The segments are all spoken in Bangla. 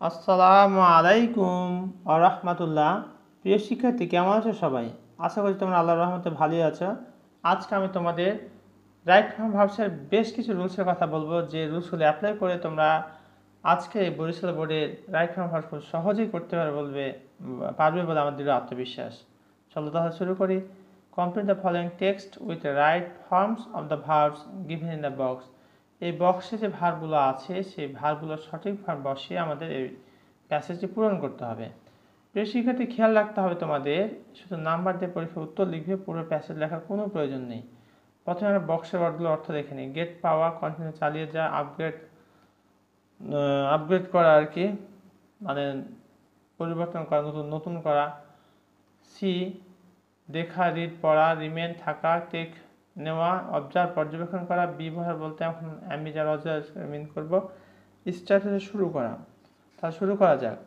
আসসালামু আলাইকুম ওয়া রাহমাতুল্লাহ। প্রিয় শিক্ষার্থী, কেমন আছো সবাই? আশা করি তোমরা আল্লাহর রহমতে ভালোই আছো। আজকে আমি তোমাদের রাইট ফ্রম ভার্বসের বেশ কিছু রুলসের কথা বলবো, যে রুলসগুলো অ্যাপ্লাই করে তোমরা আজকে বরিশাল বোর্ডের রাইট ফ্রম ভার্বস খুব সহজেই করতে পারবে বলে আমার দৃঢ় আত্মবিশ্বাস। চলো তাহলে শুরু করি। Complete the following text with the right forms of the verbs given in the box. এই বক্সে যে ভার্বগুলো আছে সেই ভার্বগুলোর সঠিক ভার্ব বসিয়ে আমাদের এই প্যাসেজটি পূরণ করতে হবে। প্রিয় শিক্ষার্থী, খেয়াল রাখতে হবে তোমাদের শুধু নাম্বার দিয়ে পরীক্ষার উত্তর লিখবে, পুরো প্যাসেজ লেখার কোনো প্রয়োজন নেই। প্রথমে আমরা বক্সের ওয়ার্ডগুলোর অর্থ দেখে নিই। গেট পাওয়া, কন্টিনিউ চালিয়ে যা, আপগ্রেড করা আর কি, মানে পরিবর্তন করা, নতুন করা। সি দেখা, রিড পড়া, রিমেন থাকা, টেক নেওয়া, অবজার্ভ পর্যবেক্ষণ করা। ব্যবহার বলতে এখন আমি যার মিন করবো, স্টার্ট হতে শুরু করা। তাহলে শুরু করা যাক।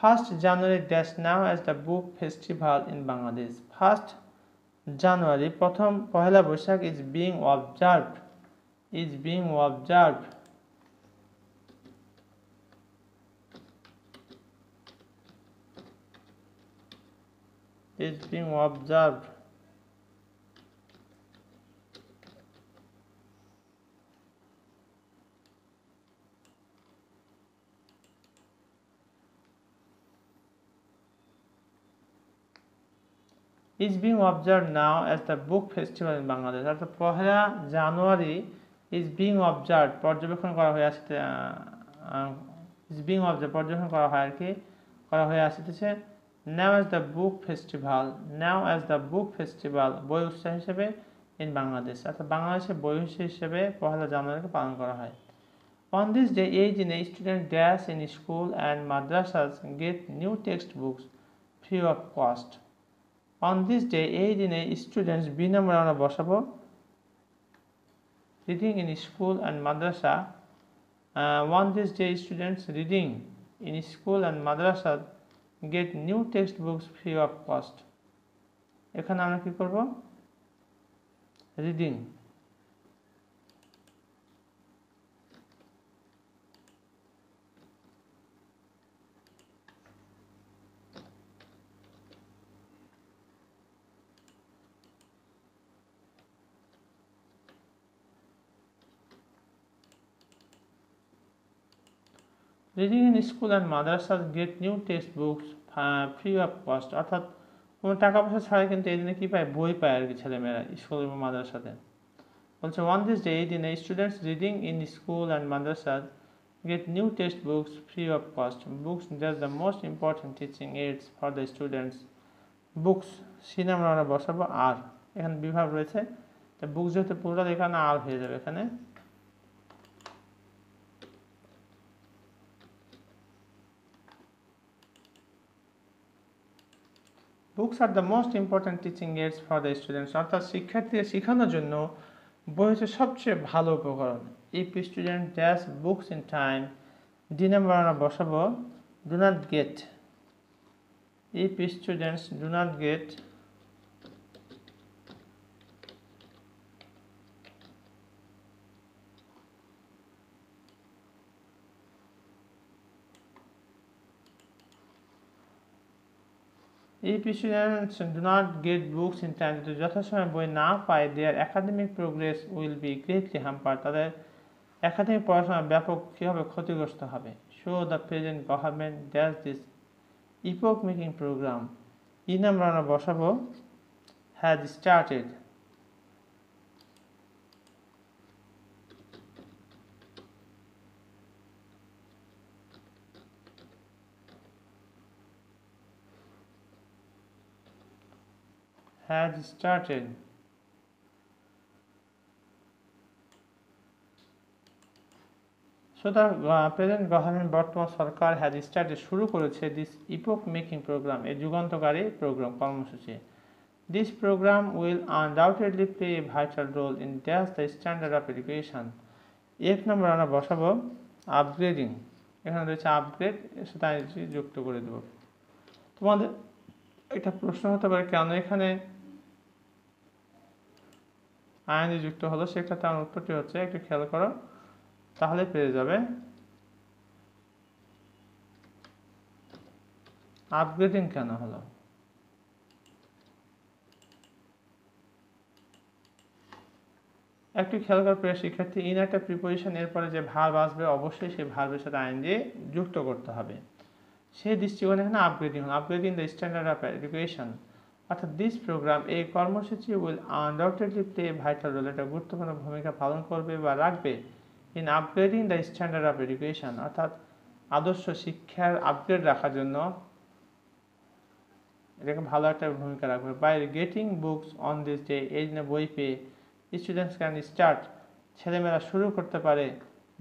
1st January dash now as the book festival in Bangladesh. 1st January প্রথম Pohela Boishakh is being observed is being observed is being observed is being observed now as the book festival in Bangladesh. অর্থাৎ পহেলা জানুয়ারি is being observed পর্যবেক্ষণ করা হয়ে আসছে, is being observed পর্যবেক্ষণ করা হয় আর কি, করা হয়ে আসতেছে। now as the book festival, now as the book festival বই উৎসব হিসেবে in বাংলাদেশ, অর্থাৎ বাংলাদেশে বই উৎসব হিসেবে পহেলা জানুয়ারিকে পালন করা হয়। on this day এই দিনে student dash in school and madrasas get new textbooks free of cost. on this day এই দিনে স্টুডেন্টস বি নাম্বার আমরা বসাবো, reading in school and Madrasa. on this day students reading in school and madrasa get new textbooks free of cost. এখানে আমরা কি করব, reading. Reading in school and madrasa get new text books free of cost, অর্থাৎ কোনো টাকা পয়সা ছাড়াই কিন্তু এই দিনে কী পায়, বই পায় আর কি ছেলেমেয়েরা স্কুল এবং মাদ্রাসাতে। বলছে ওয়ান দিস ডে এই দিনে students reading in school and madrasa get new text books free of cost. Books that's the most important teaching aids for the students. Books C number আমরা বসাবো আর, এখানে বিভাগ রয়েছে, তা বুকস যেহেতু পুরোটা এখানে আর হয়ে যাবে এখানে। Books are the most important teaching aids for the students, অর্থাৎ শিক্ষার্থীদের শেখানোর জন্য বই হচ্ছে সবচেয়ে ভালো উপকরণ। If student dash books in time, D number আমরা বসাবো do not get. If students do not get if students do not get books in time, যদি যথাসময়ে বই না পায়, their academic progress will be greatly hampered, তাদের একাডেমিক পড়াশোনা ব্যাপক কীভাবে ক্ষতিগ্রস্ত হবে। show the present government does this epoch making program, E number আমরা বসাবো has started। has started so the present government বর্তমান সরকার has started শুরু করেছে this epoch making program, এই যুগান্তকারী প্রোগ্রাম কর্মসূচি। this program will undoubtedly play a vital role in the standard of education। এক নম্বর আমরা বসাবো আপগ্রেডিং, এখানে রয়েছে আপগ্রেড, এর সাথে যুক্ত করে দেব। তোমাদের একটা প্রশ্ন হতে পারে কেন এখানে আইএনজি যুক্ত হলো, সেক্ষেত্রে আমার উত্তরটি হচ্ছে, একটু খেয়াল করো তাহলে পেয়ে যাবে। আপগ্রেডিং কেন হলো? একটু খেয়াল করার প্রিয় শিক্ষার্থী, ইন একটা প্রিপোজিশন এরপরে যে ভার্ব আসবে অবশ্যই সেই ভার্বের সাথে আইএনজি যুক্ত করতে হবে। সেই দৃষ্টিকোণে এখানে আপগ্রেডিং হলো, upgrading the standard of education, অর্থাৎ দিস প্রোগ্রাম, এই কর্মসূচি will undoubtedly play vital role, এটা গুরুত্বপূর্ণ ভূমিকা পালন করবে বা রাখবে in upgrading the standard of education, অর্থাৎ আদর্শ শিক্ষার আপগ্রেড রাখার জন্য এটাকে ভালো একটা ভূমিকা রাখবে। By getting books on this day, এই দিনে বই পেয়ে স্টুডেন্টস ক্যান স্টার্ট, ছেলেমেয়েরা শুরু করতে পারে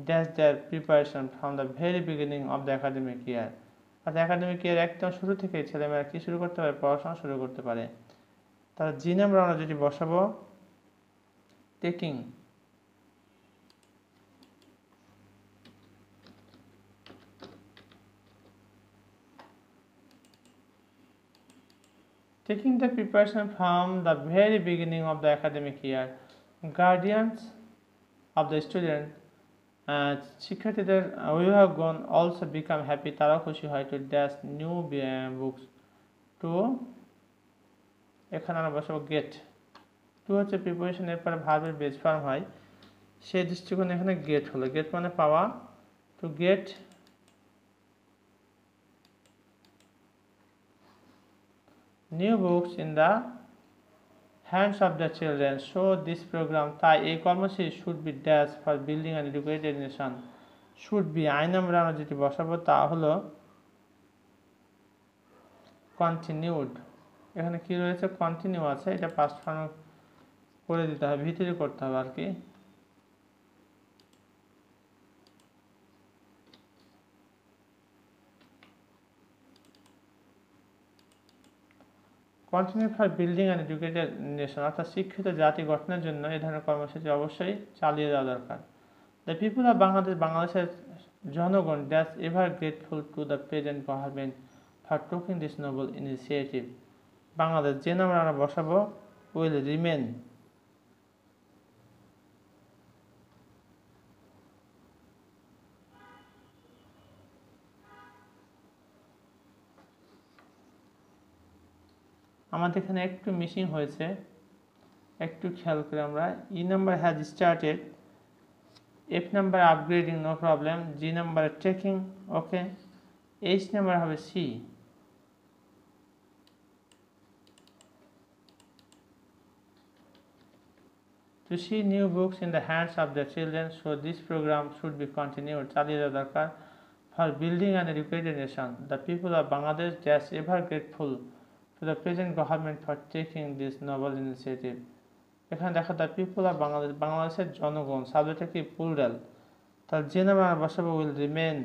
dash there preparation from the very beginning of the academic ইয়ার, অর্থাৎ একাডেমিক ইয়ার একদম শুরু থেকে ছেলেমেয়েরা কি শুরু করতে পারে, পড়াশোনা শুরু করতে পারে। তার জি নাম্বার আমরা যেটি বসাবো taking, taking the preparation from the very beginning of the academic year, guardians of the student, শিক্ষার্থীদের অভিভাবকগণ অলসো বিকাম হ্যাপি, তারাও খুশি হয় to dash new books, to এখানে আমরা বসাবো গেট, টু হচ্ছে প্রিপারেশন, এরপরে ভার্বের বেস ফর্ম হয়, সেই দৃষ্টিকোণে এখানে গেট হলো, গেট মানে পাওয়া, to get new books in the hands of the children, so this programme, তাই এই কর্মসূচি should be dash for building and educated nation, should be I number আমরা যেটি বসাবো তা হলো কন্টিনিউড, এখানে কি রয়েছে কন্টিনিউ আছে, এটা পাস্ট ফর্ম করে দিতে হবে, ভিতরে করতে হবে আর কি। Continue for building and educated nation, অর্থাৎ শিক্ষিত জাতি গঠনের জন্য এই ধরনের কর্মসূচি অবশ্যই চালিয়ে যাওয়া দরকার। দ্য পিপুল অফ বাংলাদেশ, বাংলাদেশের জনগণ dash ever grateful to the present government for taking this Nobel initiative, Bangladesh যে নাম্বার আমরা বসাবো উইল রিমেন, আমাদের এখানে একটু মিসিং হয়েছে, একটু খেয়াল করে আমরা, E number has started, F number upgrading no problem, G number taking okay, H number হবে C, to see new books in the hands of the children, so this program should be continued, চালিয়ে যাওয়া দরকার, for building an educated nation, the people of Bangladesh dash ever grateful to the present government for taking this noble initiative, এখানে দেখো দ্য পিপুল অফ বাংলাদেশ, বাংলাদেশের জনগণ, সাবজেক্টটা কি প্লুরাল, তার যে নামে আমরা বসাবো উইল রিমেন,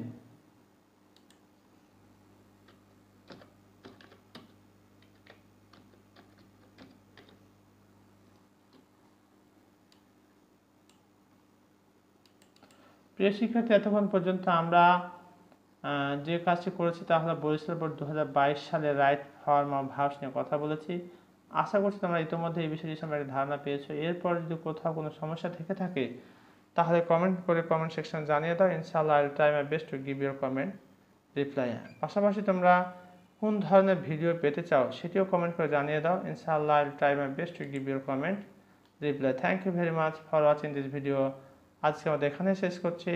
প্রিয় শিক্ষার্থী, এতক্ষণ পর্যন্ত আমরা যে কাজটি করেছি তা হলো বরিশাল বোর্ড 2022 সালে রাইট ফর্ম অফ ভার্বস নিয়ে কথা বলেছি। আশা করছি তোমরা ইতিমধ্যে এই বিষয়টি সম্পর্কে ধারণা পেয়েছো। এরপর যদি কোথাও কোনো সমস্যা থেকে থাকে তাহলে কমেন্ট করে কমেন্ট সেকশন জানিয়ে দাও, ইনশাআল্লাহ I will try my best to give your comment reply. পাশাপাশি তোমরা কোন ধরনের ভিডিও পেতে চাও সেটিও কমেন্ট করে জানিয়ে দাও, ইনশাআল্লাহ I will try my best to give your comment reply. Thank you very much for watching this video. আজকে আমাদের এখানে শেষ করছি।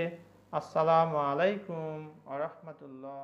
আসসালামু আলাইকুম ওয়া রাহমাতুল্লাহ।